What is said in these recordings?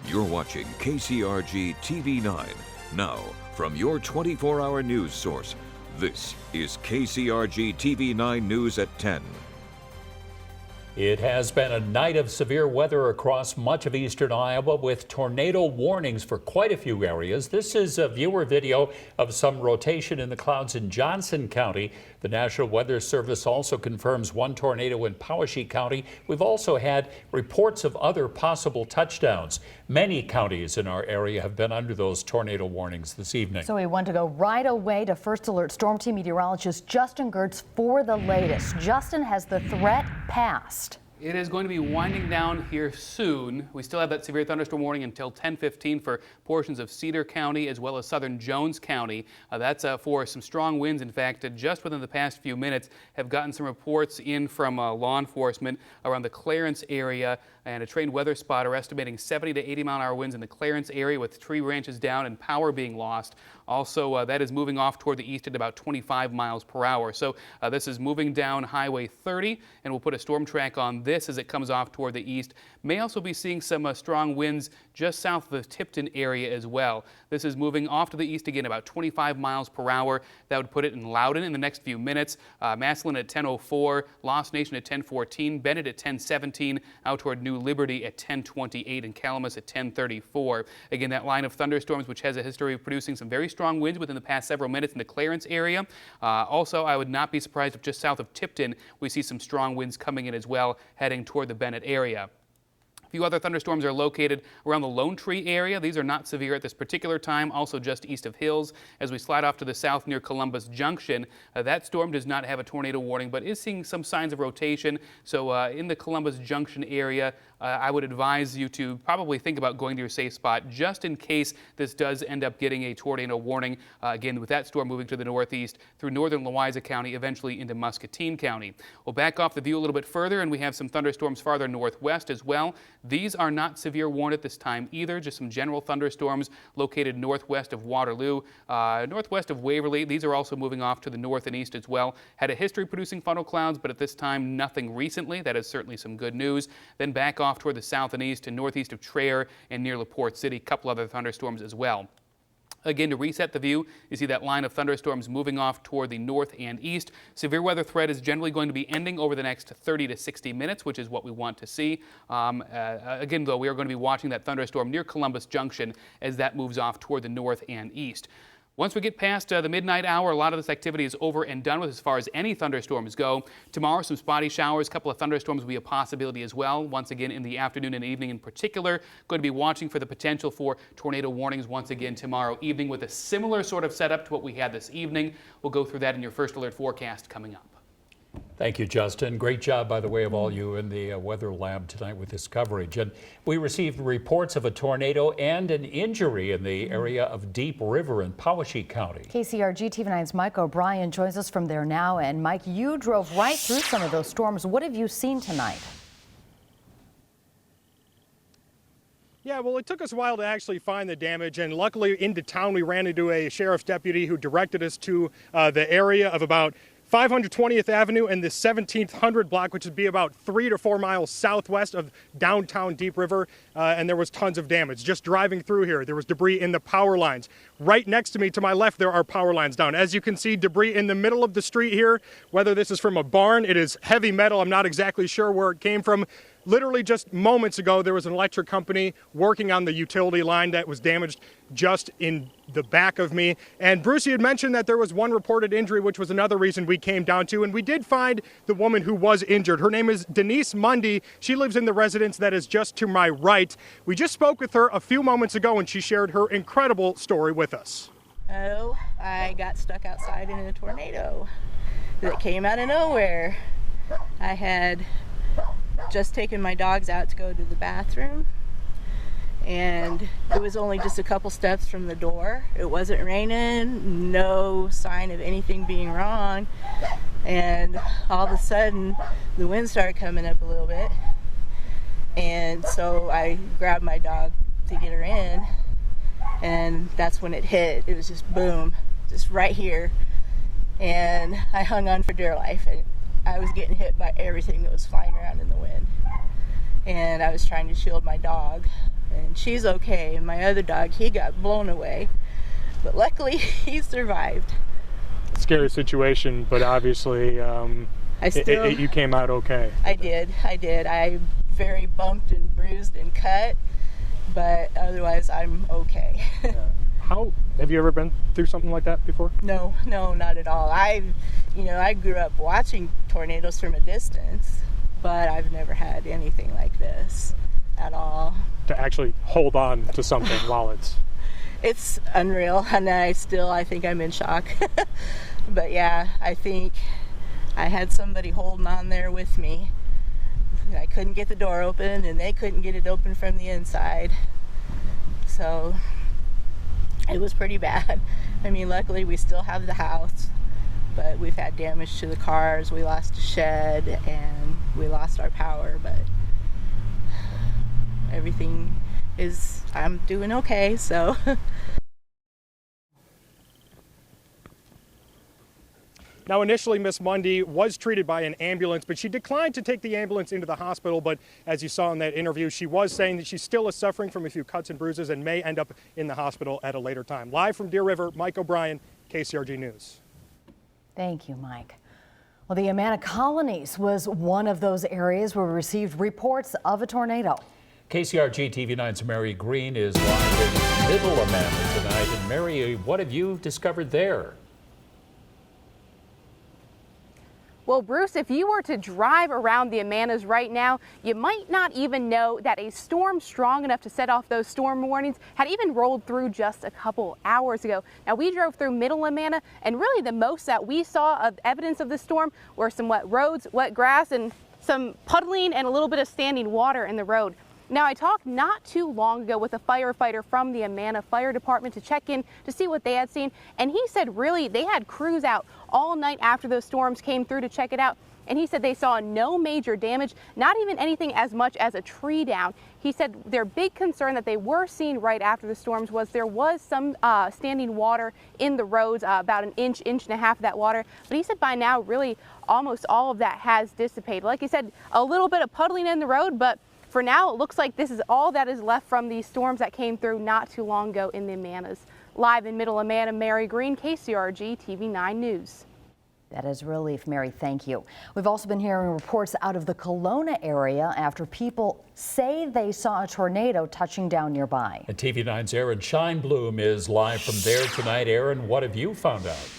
You're watching KCRG TV 9. Now, from your 24-hour news source, this is KCRG TV 9 News at 10. It has been a night of severe weather across much of eastern Iowa with tornado warnings for quite a few areas. This is a viewer video of some rotation in the clouds in Johnson County. The National Weather Service also confirms one tornado in Poweshiek County. We've also had reports of other possible touchdowns. Many counties in our area have been under those tornado warnings this evening. So we want to go right away to First Alert Storm Team meteorologist Justin Gertz for the latest. Justin, has the threat passed? It is going to be winding down here soon. We still have that severe thunderstorm warning until 10:15 for portions of Cedar County as well as southern Jones County. That's for some strong winds. In fact, just within the past few minutes have gotten some reports in from law enforcement around the Clarence area, and a trained weather spotter estimating 70 to 80 mile an hour winds in the Clarence area with tree branches down and power being lost. Also, that is moving off toward the east at about 25 miles per hour. So this is moving down Highway 30, and we'll put a storm track on this as it comes off toward the east. May also be seeing some strong winds just south of the Tipton area as well. This is moving off to the east again about 25 miles per hour. That would put it in Loudon in the next few minutes. Massillon at 10:04, Lost Nation at 10:14, Bennett at 10:17, out toward New Liberty at 10:28, and Calamus at 10:34. Again, that line of thunderstorms, which has a history of producing some very strong winds within the past several minutes in the Clarence area. Also, I would not be surprised if just south of Tipton we see some strong winds coming in as well, heading toward the Bennett area. A few other thunderstorms are located around the Lone Tree area. These are not severe at this particular time, also just east of Hills. As we slide off to the south near Columbus Junction, that storm does not have a tornado warning, but is seeing some signs of rotation. So in the Columbus Junction area, I would advise you to probably think about going to your safe spot just in case this does end up getting a tornado warning. Again, with that storm moving to the northeast through northern Louisa County, eventually into Muscatine County. We'll back off the view a little bit further, and we have some thunderstorms farther northwest as well. These are not severe warned at this time either, just some general thunderstorms located northwest of Waterloo, northwest of Waverly. These are also moving off to the north and east as well. Had a history producing funnel clouds, but at this time nothing recently. That is certainly some good news. Then back off toward the south and east and northeast of Traer and near LaPorte City. A couple other thunderstorms as well. Again, to reset the view, you see that line of thunderstorms moving off toward the north and east. Severe weather threat is generally going to be ending over the next 30 to 60 minutes, which is what we want to see. Again, though, we are going to be watching that thunderstorm near Columbus Junction as that moves off toward the north and east. Once we get past the midnight hour, a lot of this activity is over and done with as far as any thunderstorms go. Tomorrow, some spotty showers, a couple of thunderstorms will be a possibility as well. Once again, in the afternoon and evening in particular, going to be watching for the potential for tornado warnings once again tomorrow evening with a similar sort of setup to what we had this evening. We'll go through that in your First Alert forecast coming up. Thank you, Justin. Great job, by the way, of all you in the weather lab tonight with this coverage. And we received reports of a tornado and an injury in the area of Deep River in Poweshiek County. KCRG TV 9's Mike O'Brien joins us from there now. And Mike, you drove right through some of those storms. What have you seen tonight? Yeah, well, it took us a while to actually find the damage, and luckily into town we ran into a sheriff's deputy who directed us to the area of about 520th Avenue and the 1700 block, which would be about 3 to 4 miles southwest of downtown Deep River, and there was tons of damage. Just driving through here, there was debris in the power lines. Right next to me, to my left, there are power lines down. As you can see, debris in the middle of the street here, whether this is from a barn, it is heavy metal. I'm not exactly sure where it came from. Literally just moments ago, there was an electric company working on the utility line that was damaged just in the back of me. And Brucey had mentioned that there was one reported injury, which was another reason we came down to. And we did find the woman who was injured. Her name is Denise Mundy. She lives in the residence that is just to my right. We just spoke with her a few moments ago, and she shared her incredible story with us. Oh, I got stuck outside in a tornado that came out of nowhere. I had just taken my dogs out to go to the bathroom, and it was only just a couple steps from the door. It wasn't raining, no sign of anything being wrong, and all of a sudden the wind started coming up a little bit, and so I grabbed my dog to get her in, and that's when it hit. It was just boom, just right here, and I hung on for dear life, and I was getting hit by everything that was flying around in the wind. and I was trying to shield my dog, and she's okay, and my other dog, he got blown away, but luckily he survived. Scary situation, but obviously you came out okay. I did. I very bumped and bruised and cut, but otherwise I'm okay. Yeah. How have you ever been through something like that before? No, not at all. I grew up watching tornadoes from a distance, but I've never had anything like this at all. To actually hold on to something while it's unreal, and I think I'm in shock. But yeah, I think I had somebody holding on there with me. I couldn't get the door open, and they couldn't get it open from the inside. So it was pretty bad. I mean, luckily we still have the house, but we've had damage to the cars. We lost a shed, and we lost our power, but everything I'm doing okay, so. Now, initially, Miss Mundy was treated by an ambulance, but she declined to take the ambulance into the hospital. But as you saw in that interview, she was saying that she still is suffering from a few cuts and bruises and may end up in the hospital at a later time. Live from Deer River, Mike O'Brien, KCRG News. Thank you, Mike. Well, the Amana Colonies was one of those areas where we received reports of a tornado. KCRG TV9's Mary Green is live in Middle Amana tonight. And Mary, what have you discovered there? Well, Bruce, if you were to drive around the Amanas right now, you might not even know that a storm strong enough to set off those storm warnings had even rolled through just a couple hours ago. Now, we drove through Middle Amana, and really the most that we saw of evidence of the storm were some wet roads, wet grass, and some puddling and a little bit of standing water in the road. Now, I talked not too long ago with a firefighter from the Amana Fire Department to check in to see what they had seen, and he said really they had crews out all night after those storms came through to check it out, and he said they saw no major damage, not even anything as much as a tree down. He said their big concern that they were seeing right after the storms was there was some standing water in the roads, about an inch and a half of that water, but he said by now really almost all of that has dissipated. Like he said, a little bit of puddling in the road, but for now, it looks like this is all that is left from these storms that came through not too long ago in the Amanas. Live in Middle Amana, Mary Green, KCRG TV9 News. That is a relief, Mary. Thank you. We've also been hearing reports out of the Kelowna area after people say they saw a tornado touching down nearby. And TV9's Aaron Scheinblum is live from there tonight. Aaron, what have you found out?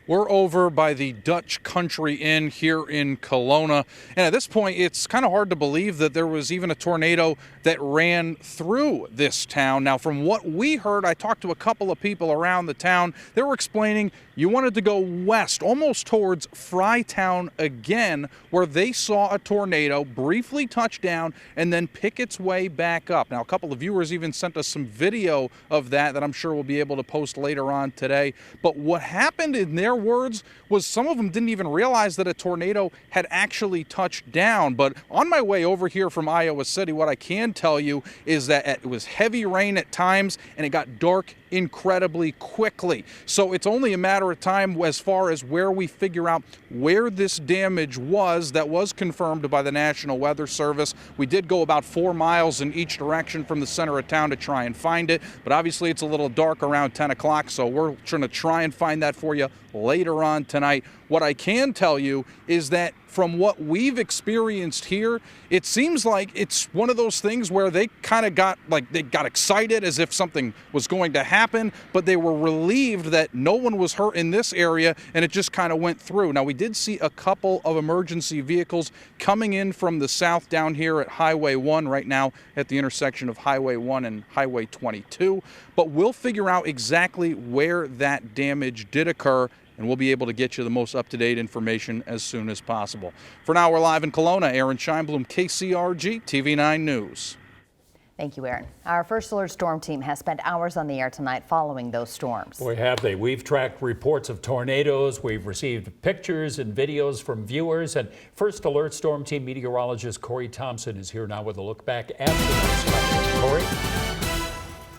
We're over by the Dutch Country Inn here in Kelowna, and at this point it's kind of hard to believe that there was even a tornado that ran through this town. Now, from what we heard, I talked to a couple of people around the town. They were explaining you wanted to go west, almost towards Frytown again, where they saw a tornado briefly touch down and then pick its way back up. Now, a couple of viewers even sent us some video of that I'm sure we'll be able to post later on today. But what happened in their words was some of them didn't even realize that a tornado had actually touched down. But on my way over here from Iowa City, what I can tell you is that it was heavy rain at times and it got dark incredibly quickly. So it's only a matter of time as far as where we figure out where this damage was that was confirmed by the National Weather Service. We did go about 4 miles in each direction from the center of town to try and find it, but obviously it's a little dark around 10 o'clock, so we're trying to try and find that for you later on tonight. What I can tell you is that from what we've experienced here, it seems like it's one of those things where they kind of got excited as if something was going to happen, but they were relieved that no one was hurt in this area and it just kind of went through. Now, we did see a couple of emergency vehicles coming in from the south down here at Highway 1 right now at the intersection of Highway 1 and Highway 22, but we'll figure out exactly where that damage did occur, and we'll be able to get you the most up-to-date information as soon as possible. For now, we're live in Kelowna. Aaron Scheinblum, KCRG TV9 News. Thank you, Aaron. Our First Alert Storm Team has spent hours on the air tonight following those storms. Boy, have they. We've tracked reports of tornadoes. We've received pictures and videos from viewers. And First Alert Storm Team meteorologist Corey Thompson is here now with a look back at tonight's coverage. Corey?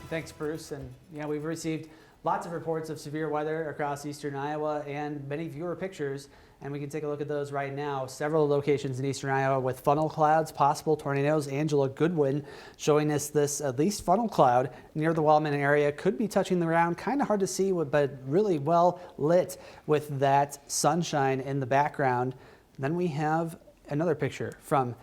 Thanks, Bruce. And yeah, we've received lots of reports of severe weather across eastern Iowa and many viewer pictures and we can take a look at those right now. Several locations in eastern Iowa with funnel clouds, possible tornadoes. Angela Goodwin showing us this at least funnel cloud near the Wellman area. Could be touching the ground. Kind of hard to see, but really well lit with that sunshine in the background. Then we have another picture from,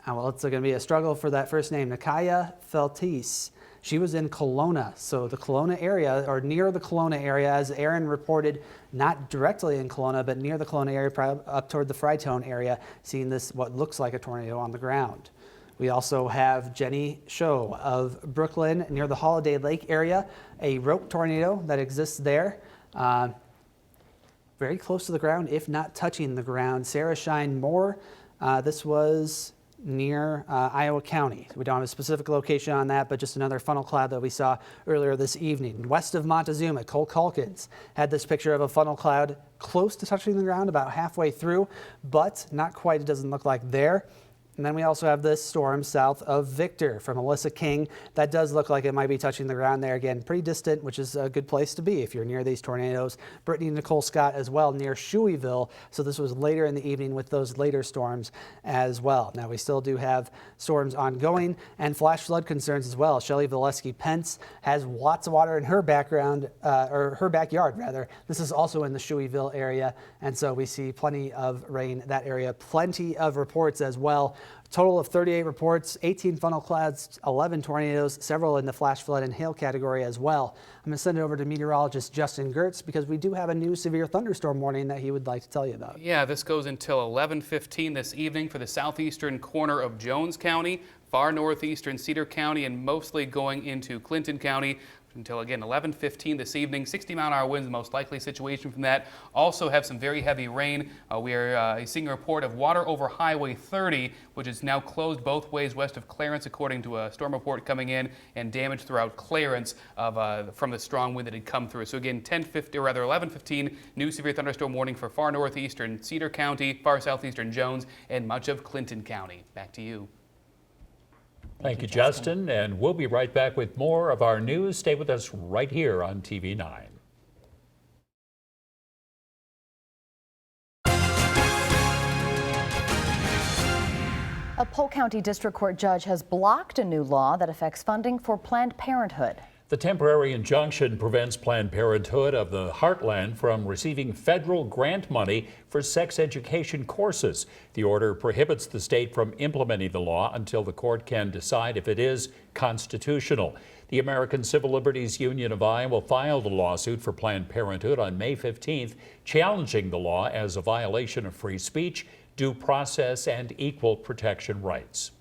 well, it's going to be a struggle for that first name, Nakaya Feltis. She was in Kelowna, so the Kelowna area, or near the Kelowna area, as Aaron reported, not directly in Kelowna, but near the Kelowna area, probably up toward the Frytone area, seeing this, what looks like a tornado on the ground. We also have Jenny Show of Brooklyn, near the Holiday Lake area, a rope tornado that exists there. Very close to the ground, if not touching the ground. Sarah Shine Moore, this was near Iowa County. We don't have a specific location on that, but just another funnel cloud that we saw earlier this evening. West of Montezuma, Cole Calkins had this picture of a funnel cloud close to touching the ground, about halfway through, but not quite. It doesn't look like there. And then we also have this storm south of Victor from Alyssa King. That does look like it might be touching the ground there. Again, pretty distant, which is a good place to be if you're near these tornadoes. Brittany Nicole Scott as well near Shoeyville. So this was later in the evening with those later storms as well. Now we still do have storms ongoing and flash flood concerns as well. Shelley Valesky Pence has lots of water in her background, or her backyard rather. This is also in the Shoeyville area. And so we see plenty of rain in that area. Plenty of reports as well. Total of 38 reports, 18 funnel clouds, 11 tornadoes, several in the flash flood and hail category as well. I'm going to send it over to meteorologist Justin Gertz because we do have a new severe thunderstorm warning that he would like to tell you about. Yeah, this goes until 11:15 this evening for the southeastern corner of Jones County, far northeastern Cedar County, and mostly going into Clinton County. Until again 11:15 this evening. 60-mile-an-hour winds, the most likely situation from that. Also have some very heavy rain. We are seeing a report of water over Highway 30, which is now closed both ways west of Clarence, according to a storm report coming in, and damage throughout Clarence from the strong wind that had come through. So again, 11:15, new severe thunderstorm warning for far northeastern Cedar County, far southeastern Jones, and much of Clinton County. Back to you. Thank you, Justin. And we'll be right back with more of our news. Stay with us right here on TV 9. A Polk County District Court judge has blocked a new law that affects funding for Planned Parenthood. The temporary injunction prevents Planned Parenthood of the Heartland from receiving federal grant money for sex education courses. The order prohibits the state from implementing the law until the court can decide if it is constitutional. The American Civil Liberties Union of Iowa filed a lawsuit for Planned Parenthood on May 15th, challenging the law as a violation of free speech, due process, and equal protection rights.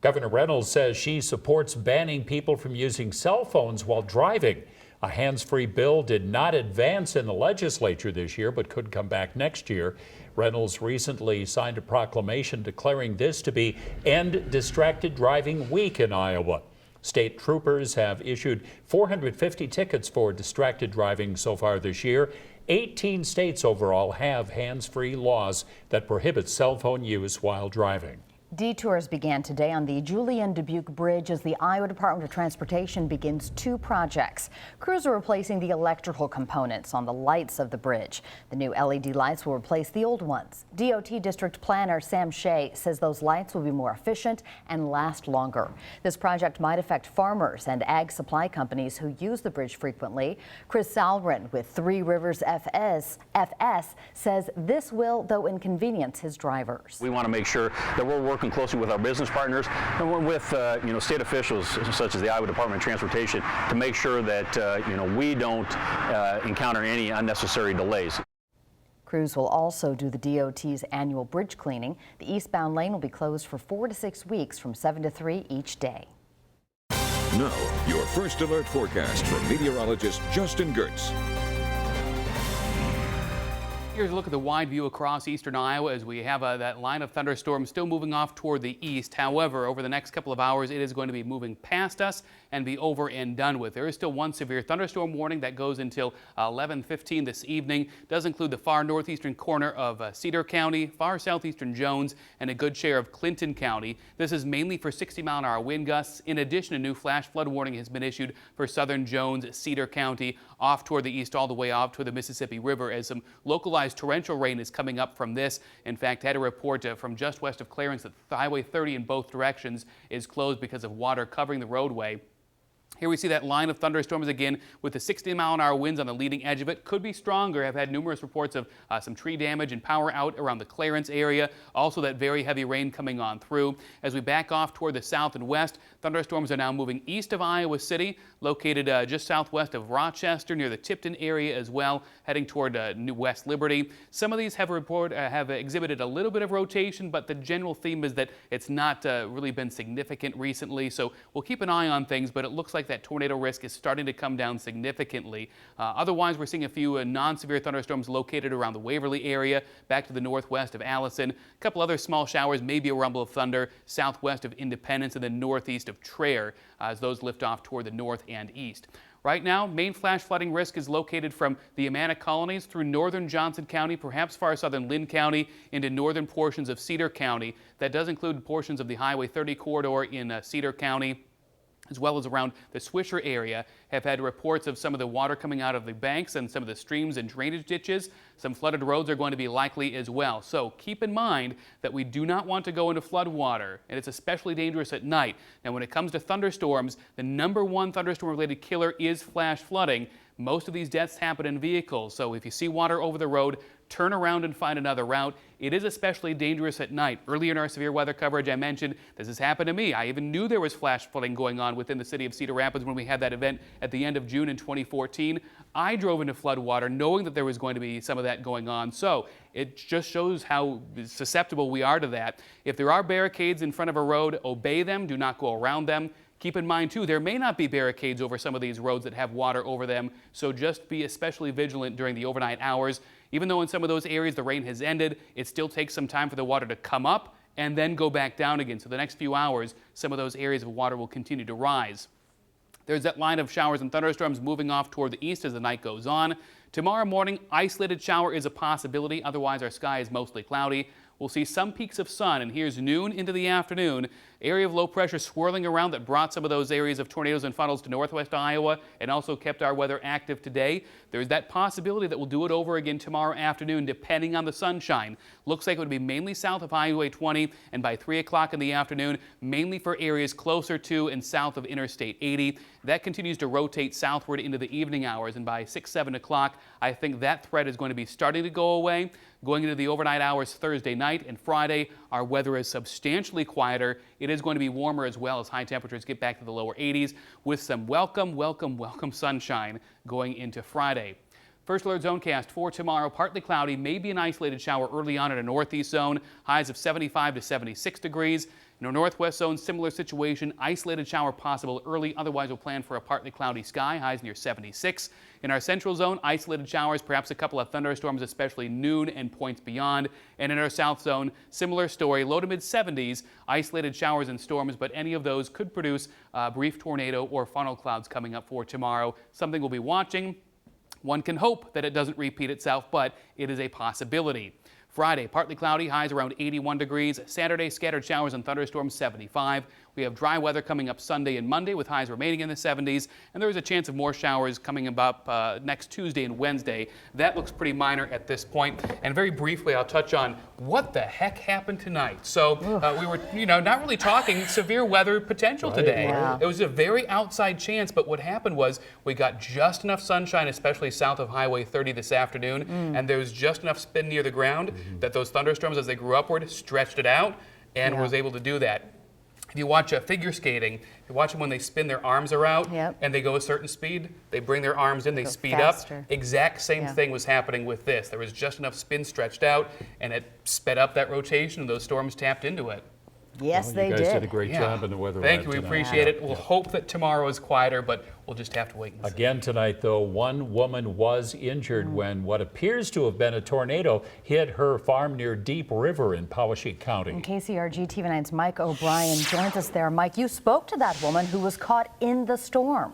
Governor Reynolds says she supports banning people from using cell phones while driving. A hands-free bill did not advance in the legislature this year, but could come back next year. Reynolds recently signed a proclamation declaring this to be End Distracted Driving Week in Iowa. State troopers have issued 450 tickets for distracted driving so far this year. 18 states overall have hands-free laws that prohibit cell phone use while driving. Detours began today on the Julian Dubuque Bridge as the Iowa Department of Transportation begins 2 projects. Crews are replacing the electrical components on the lights of the bridge. The new LED lights will replace the old ones. DOT District Planner Sam Shea says those lights will be more efficient and last longer. This project might affect farmers and ag supply companies who use the bridge frequently. Chris Salren with Three Rivers FS says this will, though, inconvenience his drivers. We want to make sure that we're working closely with our business partners and with state officials such as the Iowa Department of Transportation to make sure that we don't encounter any unnecessary delays. Crews will also do the DOT's annual bridge cleaning. The eastbound lane will be closed for 4 to 6 weeks from 7 to 3 each day. Now, your first alert forecast from meteorologist Justin Gertz. Here's a look at the wide view across eastern Iowa as we have that line of thunderstorms still moving off toward the east. However, over the next couple of hours, it is going to be moving past us and be over and done with. There is still one severe thunderstorm warning that goes until 11:15 this evening. Does include the far northeastern corner of Cedar County, far southeastern Jones, and a good share of Clinton County. This is mainly for 60-mile-an-hour wind gusts. In addition, a new flash flood warning has been issued for southern Jones, Cedar County, off toward the east all the way off toward the Mississippi River as some localized Otherwise, torrential rain is coming up from this. In fact, I had a report from just west of Clarence that Highway 30 in both directions is closed because of water covering the roadway. Here we see that line of thunderstorms again with the 60-mile-an-hour winds on the leading edge of it. Could be stronger. I've had numerous reports of some tree damage and power out around the Clarence area. Also that very heavy rain coming on through. As we back off toward the south and west, thunderstorms are now moving east of Iowa City, located just southwest of Rochester near the Tipton area as well, heading toward New West Liberty. Some of these have exhibited a little bit of rotation, but the general theme is that it's not really been significant recently. So we'll keep an eye on things, but it looks like that tornado risk is starting to come down significantly. Otherwise, we're seeing a few non-severe thunderstorms located around the Waverly area, back to the northwest of Allison. A couple other small showers, maybe a rumble of thunder southwest of Independence and then northeast of Traer as those lift off toward the north and east. Right now, main flash flooding risk is located from the Amana colonies through northern Johnson County, perhaps far southern Lynn County, into northern portions of Cedar County. That does include portions of the Highway 30 corridor in Cedar County, as well as around the Swisher area. Have had reports of some of the water coming out of the banks and some of the streams and drainage ditches. Some flooded roads are going to be likely as well. So keep in mind that we do not want to go into flood water, and it's especially dangerous at night. Now, when it comes to thunderstorms, the #1 thunderstorm-related killer is flash flooding. Most of these deaths happen in vehicles, so if you see water over the road, turn around and find another route. It is especially dangerous at night. Earlier in our severe weather coverage, I mentioned this has happened to me. I even knew there was flash flooding going on within the city of Cedar Rapids when we had that event at the end of June in 2014. I drove into flood water knowing that there was going to be some of that going on. So it just shows how susceptible we are to that. If there are barricades in front of a road, obey them. Do not go around them. Keep in mind, too, there may not be barricades over some of these roads that have water over them, so just be especially vigilant during the overnight hours. Even though in some of those areas the rain has ended, it still takes some time for the water to come up and then go back down again. So the next few hours, some of those areas of water will continue to rise. There's that line of showers and thunderstorms moving off toward the east as the night goes on. Tomorrow morning, isolated shower is a possibility. Otherwise, our sky is mostly cloudy. We'll see some peaks of sun, and here's noon into the afternoon. Area of low pressure swirling around that brought some of those areas of tornadoes and funnels to northwest Iowa and also kept our weather active today. There's that possibility that we'll do it over again tomorrow afternoon depending on the sunshine. Looks like it would be mainly south of Highway 20 and by 3 o'clock in the afternoon, mainly for areas closer to and south of Interstate 80. That continues to rotate southward into the evening hours, and by 6, 7 o'clock, I think that threat is going to be starting to go away. Going into the overnight hours Thursday night and Friday, our weather is substantially quieter. It is going to be warmer as well as high temperatures get back to the lower 80s with some welcome sunshine going into Friday. First alert zonecast for tomorrow, partly cloudy, maybe an isolated shower early on in a northeast zone, highs of 75 to 76 degrees. In our northwest zone, similar situation, isolated shower possible early, otherwise we'll plan for a partly cloudy sky, highs near 76. In our central zone, isolated showers, perhaps a couple of thunderstorms, especially noon and points beyond. And in our south zone, similar story, low to mid 70s, isolated showers and storms, but any of those could produce a brief tornado or funnel clouds coming up for tomorrow. Something we'll be watching. One can hope that it doesn't repeat itself, but it is a possibility. Friday, partly cloudy, highs around 81 degrees. Saturday, scattered showers and thunderstorms, 75. We have dry weather coming up Sunday and Monday with highs remaining in the 70s. And there is a chance of more showers coming up next Tuesday and Wednesday. That looks pretty minor at this point. And very briefly, I'll touch on what the heck happened tonight. So we were, not really talking severe weather potential today. Yeah. It was a very outside chance, but what happened was we got just enough sunshine, especially south of Highway 30 this afternoon, and there was just enough spin near the ground that those thunderstorms, as they grew upward, stretched it out and was able to do that. If you watch figure skating, you watch them when they spin, their arms are out and they go a certain speed, they bring their arms in, they speed faster. up. Exact same thing was happening with this. There was just enough spin stretched out and it sped up that rotation and those storms tapped into it. Yes, they You did. guys did a great job in the weather. Thank you, lab we tonight. appreciate it. We'll hope that tomorrow is quieter, but we'll just have to wait and see. Again tonight, though, one woman was injured when what appears to have been a tornado hit her farm near Deep River in Poweshiek County. And KCRG TV9's Mike O'Brien joins us there. Mike, you spoke to that woman who was caught in the storm.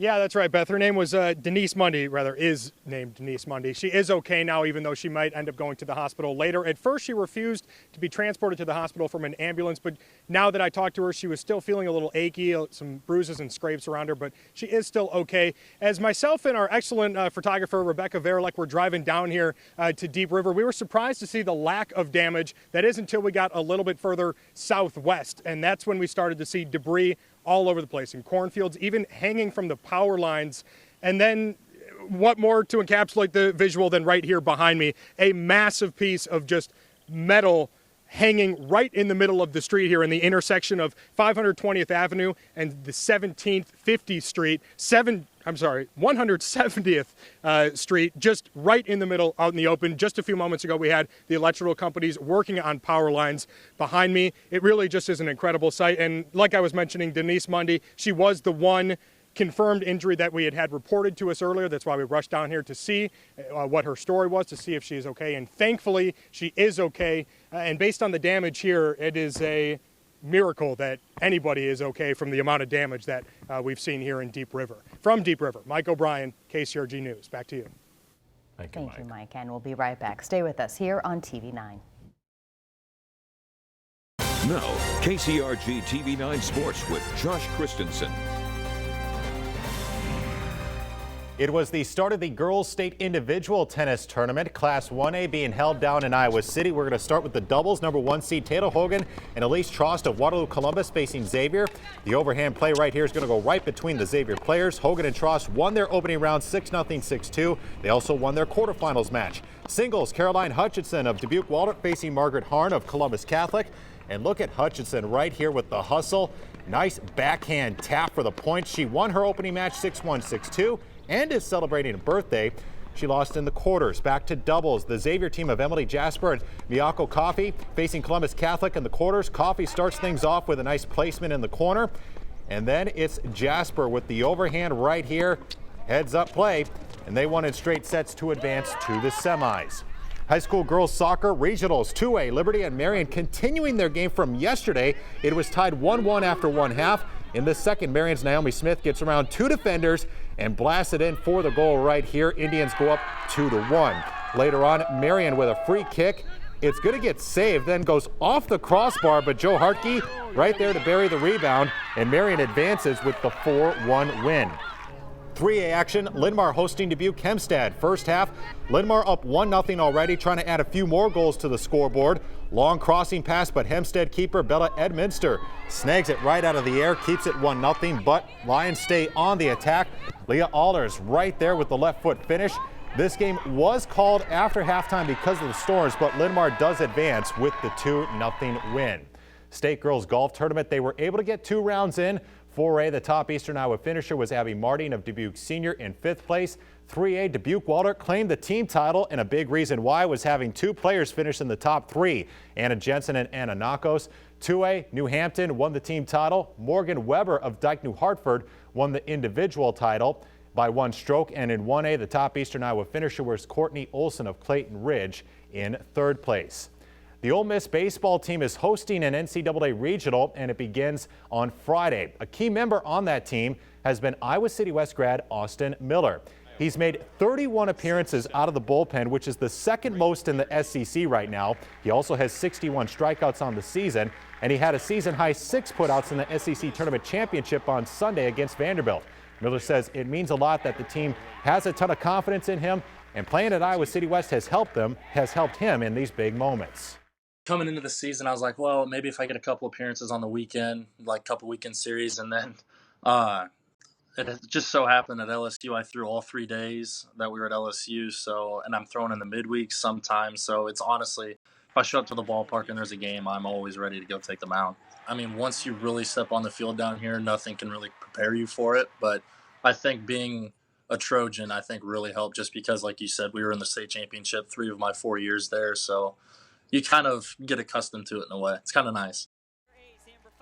Yeah, that's right, Beth. Her name was Denise Mundy, rather is named Denise Mundy. She is okay now, even though she might end up going to the hospital later. At first, she refused to be transported to the hospital from an ambulance, but now that I talked to her, she was still feeling a little achy, some bruises and scrapes around her, but she is still okay. As myself and our excellent photographer, Rebecca Verlick, were driving down here to Deep River, we were surprised to see the lack of damage. That is until we got a little bit further southwest, and that's when we started to see debris all over the place in cornfields, even hanging from the power lines. And then what more to encapsulate the visual than right here behind me, a massive piece of just metal hanging right in the middle of the street here in the intersection of 520th Avenue and the 17th 50th Street, 170th Street, just right in the middle out in the open. Just a few moments ago, we had the electrical companies working on power lines behind me. It really just is an incredible sight. And like I was mentioning, Denise Mundy, she was the one confirmed injury that we had reported to us earlier. That's why we rushed down here to see what her story was, to see if she is okay. And thankfully, she is okay. And based on the damage here, it is a miracle that anybody is okay from the amount of damage that we've seen here in Deep River. From Deep River, Mike O'Brien, KCRG News. Back to you. Thank you, Mike. And we'll be right back. Stay with us here on TV9. Now, KCRG TV9 Sports with Josh Christensen. It was the start of the girls' state individual tennis tournament, Class 1A, being held down in Iowa City. We're going to start with the doubles. Number 1 seed Taylor Hogan and Elise Trost of Waterloo Columbus facing Xavier. The overhand play right here is going to go right between the Xavier players. Hogan and Trost won their opening round 6-0, 6-2. They also won their quarterfinals match. Singles, Caroline Hutchinson of Dubuque Walnut facing Margaret Harn of Columbus Catholic. And look at Hutchinson right here with the hustle. Nice backhand tap for the point. She won her opening match 6-1, 6-2. And is celebrating a birthday. She lost in the quarters. Back to doubles. The Xavier team of Emily Jasper and Miyako Coffey facing Columbus Catholic in the quarters. Coffey starts things off with a nice placement in the corner. And then it's Jasper with the overhand right here. Heads up play. And they won in straight sets to advance to the semis. High school girls soccer regionals 2A. Liberty and Marion continuing their game from yesterday. It was tied 1-1 after one half. In the second, Marion's Naomi Smith gets around two defenders and blasts it in for the goal right here. Indians go up 2-1. Later on, Marion with a free kick. It's going to get saved, then goes off the crossbar, but Joe Hartke right there to bury the rebound, and Marion advances with the 4-1 win. 3A action, Linn-Mar hosting Dubuque Hempstead. First half, Linn-Mar up 1-0 already, trying to add a few more goals to the scoreboard. Long crossing pass, but Hempstead keeper Bella Edminster snags it right out of the air, keeps it 1-0, but Lions stay on the attack. Leah Allers right there with the left foot finish. This game was called after halftime because of the storms, but Linn-Mar does advance with the 2-0 win. State girls golf tournament, they were able to get 2 rounds in. 4A, the top Eastern Iowa finisher was Abby Martin of Dubuque Senior in 5th place. 3A, Dubuque Walnut claimed the team title, and a big reason why was having 2 players finish in the top 3, Anna Jensen and Anna Nakos. 2A, New Hampton won the team title. Morgan Weber of Dyke New Hartford won the individual title by 1 stroke. And in 1A, the top Eastern Iowa finisher was Courtney Olson of Clayton Ridge in 3rd place. The Ole Miss baseball team is hosting an NCAA regional, and it begins on Friday. A key member on that team has been Iowa City West grad Austin Miller. He's made 31 appearances out of the bullpen, which is the second most in the SEC right now. He also has 61 strikeouts on the season, and he had a season-high 6 putouts in the SEC Tournament Championship on Sunday against Vanderbilt. Miller says it means a lot that the team has a ton of confidence in him, and playing at Iowa City West has helped him in these big moments. Coming into the season, I was like, well, maybe if I get a couple appearances on the weekend, like a couple weekend series, and then it just so happened at LSU I threw all 3 days that we were at LSU, and I'm throwing in the midweek sometimes. So it's honestly, if I show up to the ballpark and there's a game, I'm always ready to go take them out. I mean, once you really step on the field down here, nothing can really prepare you for it. But I think being a Trojan, I think really helped just because, like you said, we were in the state championship 3 of my 4 years there. So you kind of get accustomed to it in a way. It's kind of nice.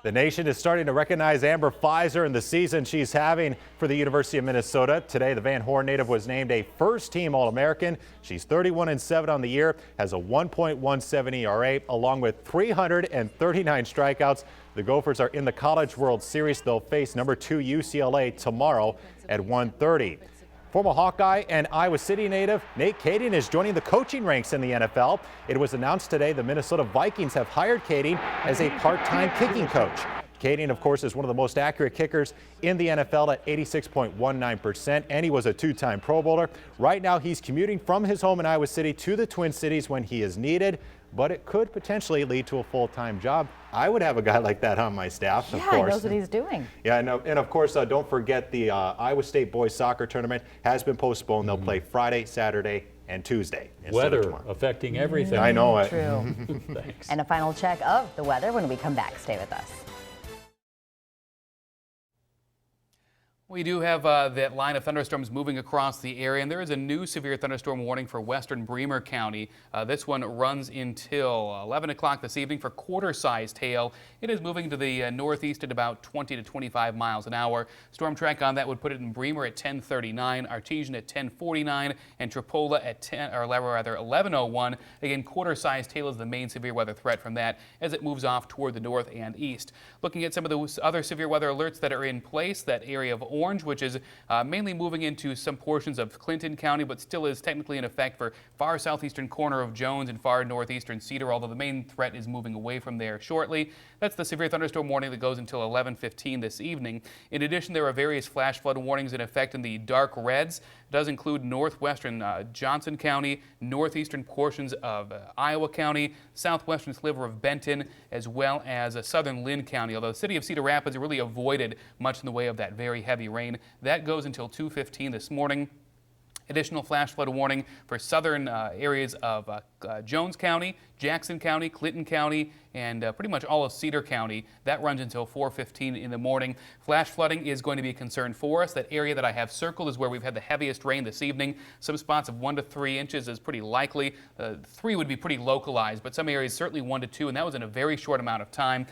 The nation is starting to recognize Amber Pfizer and the season she's having for the University of Minnesota. Today, the Van Horn native was named a first-team All-American. She's 31-7 on the year, has a 1.17 ERA, along with 339 strikeouts. The Gophers are in the College World Series. They'll face number 2 UCLA tomorrow at 1:30. Former Hawkeye and Iowa City native Nate Kading is joining the coaching ranks in the NFL. It was announced today the Minnesota Vikings have hired Kading as a part-time kicking coach. Kading, of course, is one of the most accurate kickers in the NFL at 86.19%, and he was a 2-time Pro Bowler. Right now, he's commuting from his home in Iowa City to the Twin Cities when he is needed, but it could potentially lead to a full-time job. I would have a guy like that on my staff, of course. Yeah, he knows what he's doing. Yeah, and of course, don't forget the Iowa State boys soccer tournament has been postponed. They'll play Friday, Saturday, and Tuesday. Weather affecting everything. I know it. True. Thanks. And a final check of the weather when we come back. Stay with us. We do have that line of thunderstorms moving across the area, and there is a new severe thunderstorm warning for western Bremer County. This one runs until 11 o'clock this evening for quarter-sized hail. It is moving to the northeast at about 20 to 25 miles an hour. Storm track on that would put it in Bremer at 10:39, Artesian at 10:49, and Tripoli at 11:01. Again, quarter-sized hail is the main severe weather threat from that as it moves off toward the north and east. Looking at some of the other severe weather alerts that are in place, that area of orange, which is mainly moving into some portions of Clinton County, but still is technically in effect for far southeastern corner of Jones and far northeastern Cedar, although the main threat is moving away from there shortly. That's the severe thunderstorm warning that goes until 11:15 this evening. In addition, there are various flash flood warnings in effect in the dark reds. It does include northwestern Johnson County, northeastern portions of Iowa County, southwestern sliver of Benton, as well as southern Lynn County, although the city of Cedar Rapids really avoided much in the way of that very heavy rain. That goes until 2:15 this morning. Additional flash flood warning for southern areas of Jones County, Jackson County, Clinton County, and pretty much all of Cedar County. That runs until 4:15 in the morning. Flash flooding is going to be a concern for us. That area that I have circled is where we've had the heaviest rain this evening. Some spots of 1 to 3 inches is pretty likely. 3 would be pretty localized, but some areas certainly 1 to 2, and that was in a very short amount of time.